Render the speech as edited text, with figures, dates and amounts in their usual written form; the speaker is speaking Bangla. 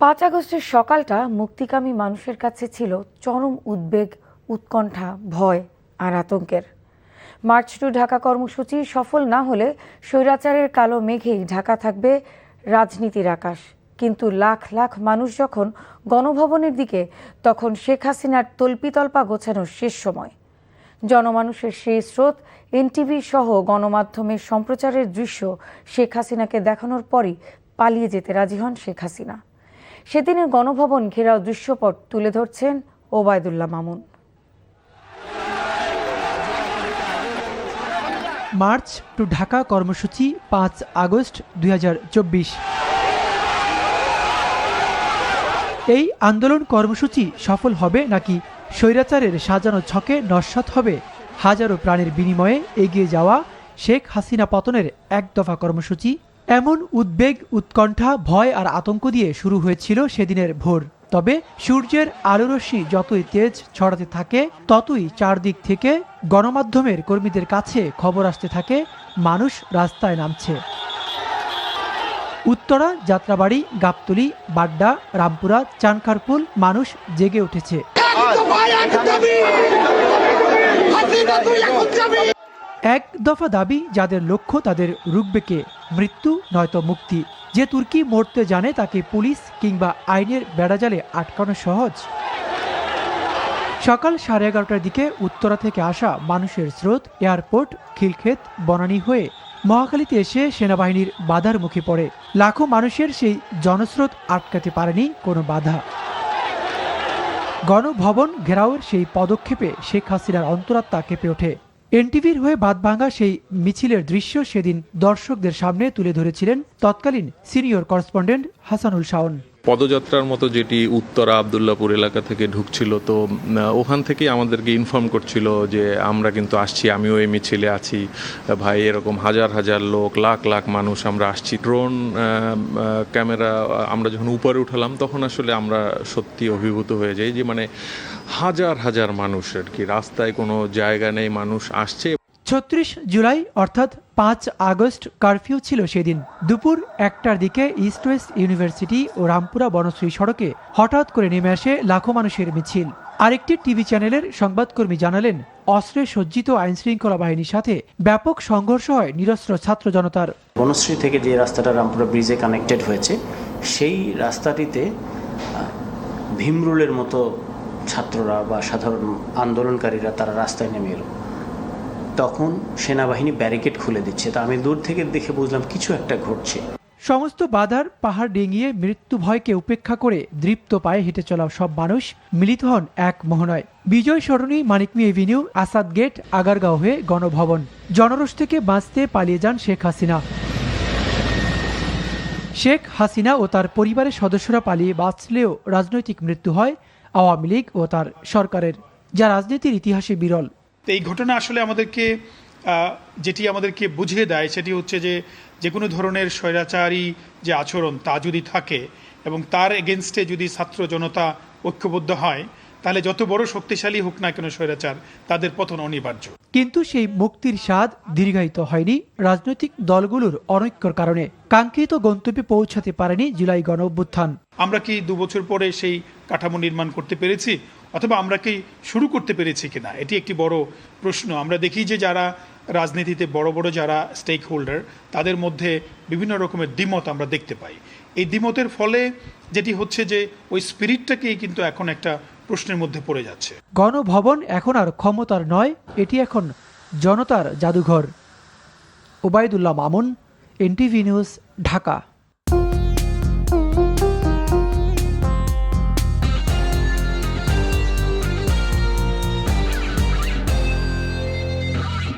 5 আগস্টের সকালটা মুক্তিকামী মানুষের কাছে ছিল চরম উদ্বেগ, উৎকণ্ঠা, ভয় আর আতঙ্কের। মার্চ টু ঢাকা কর্মসূচি সফল না হলে স্বৈরাচারের কালো মেঘেই ঢাকা থাকবে রাজনীতির আকাশ। কিন্তু লাখ লাখ মানুষ যখন গণভবনের দিকে, তখন শেখ হাসিনার তল্পিতল্পা গোছানোর শেষ সময়। জনমানুষের সেই স্রোত এনটিভি সহ গণমাধ্যমের সম্প্রচারের দৃশ্য শেখ হাসিনাকে দেখানোর পরই পালিয়ে যেতে রাজি হন শেখ হাসিনা। সেদিনের গণভবন ঘেরাও দৃশ্যপট তুলে ধরছেন ওবায়দুল্লাহ মামুন। মার্চ টু ঢাকা কর্মসূচি 5 আগস্ট 2024। এই আন্দোলন কর্মসূচি সফল হবে নাকি স্বৈরাচারের সাজানো ছকে নস্যাৎ হবে? হাজারো প্রাণের বিনিময়ে এগিয়ে যাওয়া শেখ হাসিনা পতনের এক দফা কর্মসূচি। এমন উদ্বেগ, উৎকণ্ঠা, ভয় আর আতঙ্ক দিয়ে শুরু হয়েছিল সেদিনের ভোর। তবে সূর্যের আলোরশ্মি যতই তেজ ছড়াতে থাকে, ততই চারদিক থেকে গণমাধ্যমের কর্মীদের কাছে খবর আসতে থাকে মানুষ রাস্তায় নামছে। উত্তরা, যাত্রাবাড়ি, গাবতলী, বাড্ডা, রামপুরা, চানখারপুল মানুষ জেগে উঠেছে। এক দফা দাবি, যাদের লক্ষ্য তাদের রুখবে কে? মৃত্যু নয়তো মুক্তি। যে তুর্কি মরতে জানে তাকে পুলিশ কিংবা আইনের বেড়াজালে আটকানো সহজ? সকাল 11:30টার দিকে উত্তরা থেকে আসা মানুষের স্রোত এয়ারপোর্ট, খিলক্ষেত, বনানী হয়ে মহাখালীতে এসে সেনাবাহিনীর বাধার মুখে পড়ে। লাখো মানুষের সেই জনস্রোত আটকাতে পারেনি কোনো বাধা। গণভবন ঘেরাওয়ের সেই পদক্ষেপে শেখ হাসিনার অন্তরাত্মা কেঁপে ওঠে। এনটিভির হয়ে বাঁধভাঙা সেই মিছিলের দৃশ্য সেদিন দর্শকদের সামনে তুলে ধরেছিলেন তৎকালীন সিনিয়র করেসপন্ডেন্ট হাসানুল শাওন। পদযাত্রার মতো যেটি উত্তরা আবদুল্লাপুর এলাকা থেকে ঢুকছিল, তো ওখান থেকেই আমাদেরকে ইনফর্ম করছিল যে আমরা কিন্তু আসছি, আমিও এই মিছিলে আছি ভাই, এরকম হাজার হাজার লোক, লাখ লাখ মানুষ আমরা আসছি। ড্রোন ক্যামেরা আমরা যখন উপরে উঠালাম তখন আসলে আমরা সত্যি অভিভূত হয়ে যাই যে মানে হাজার হাজার মানুষ আর কি, রাস্তায় কোনো জায়গা নেই, মানুষ আসছে। 36 জুলাই অর্থাৎ 5 আগস্ট কারফিউ ছিল সেদিন। দুপুর 1টার দিকে ইস্ট ওয়েস্ট ইউনিভার্সিটি ও রামপুরা বনশ্রী সড়কে হঠাৎ করে নেমে আসে লাখো মানুষের মিছিল। আরেকটি টিভি চ্যানেলের সংবাদকর্মী জানালেন, অস্ত্রে সজ্জিত আইনশৃঙ্খলা বাহিনীর সাথে ব্যাপক সংঘর্ষ হয় নিরস্ত্র ছাত্র জনতার। বনশ্রী থেকে যে রাস্তাটা রামপুরা ব্রিজে কানেক্টেড হয়েছে, সেই রাস্তাটিতে ভীমরুলের মতো ছাত্ররা বা সাধারণ আন্দোলনকারীরা তারা রাস্তায় নেমে এলো। তখন সেনাবাহিনী ব্যারিকেড খুলে দিচ্ছে। তা আমি দূর থেকে দেখে বুঝলাম কিছু একটা ঘটছে। সমস্ত বাধার পাহাড় ডিঙিয়ে মৃত্যু ভয়কে উপেক্ষা করে দৃপ্ত পায়ে হেঁটে চলা সব মানুষ মিলিত হন এক মোহনায়। বিজয় সরণি, মানিকমি এভিনিউ, আসাদ গেট, আগারগাঁও হয়ে গণভবন। জনরোষ থেকে বাঁচতে পালিয়ে যান শেখ হাসিনা। শেখ হাসিনা ও তার পরিবারের সদস্যরা পালিয়ে বাঁচলেও রাজনৈতিক মৃত্যু হয় আওয়ামী লীগ ও তার সরকারের, যা রাজনীতির ইতিহাসে বিরল। এই ঘটনা আসলে আমাদেরকে বুঝিয়ে দেয় সেটি হচ্ছে যে কোনো ধরনের স্বৈরাচারী যে আচরণ তা যদি থাকে এবং তার এগেনস্টে যদি ছাত্র জনতা ঐক্যবদ্ধ হয়, তাহলে যত বড় শক্তিশালী হোক না কেন স্বৈরাচার, তাদের পতন অনিবার্য। কিন্তু সেই মুক্তির স্বাদ দীর্ঘায়িত হয়নি রাজনৈতিক দলগুলোর অনৈক্যর কারণে। কাঙ্ক্ষিত গন্তব্যে পৌঁছাতে পারেনি জুলাই গণ অভ্যুত্থান। আমরা কি 2 বছর পরে সেই কাঠামো নির্মাণ করতে পেরেছি, অথবা আমরা কি শুরু করতে পেরেছি কিনা, এটি একটি বড় প্রশ্ন। আমরা দেখি যে যারা রাজনীতিতে বড় বড় যারা স্টেক হোল্ডার, তাদের মধ্যে বিভিন্ন রকমের দ্বিমত আমরা দেখতে পাই। এই দ্বিমতের ফলে যেটি হচ্ছে যে ওই স্পিরিটটাকেই কিন্তু এখন একটা প্রশ্নের মধ্যে পড়ে যাচ্ছে। গণভবন এখন আর ক্ষমতার নয়, এটি এখন জনতার জাদুঘর। Obaidullah Mamun, NTV news, Dhaka.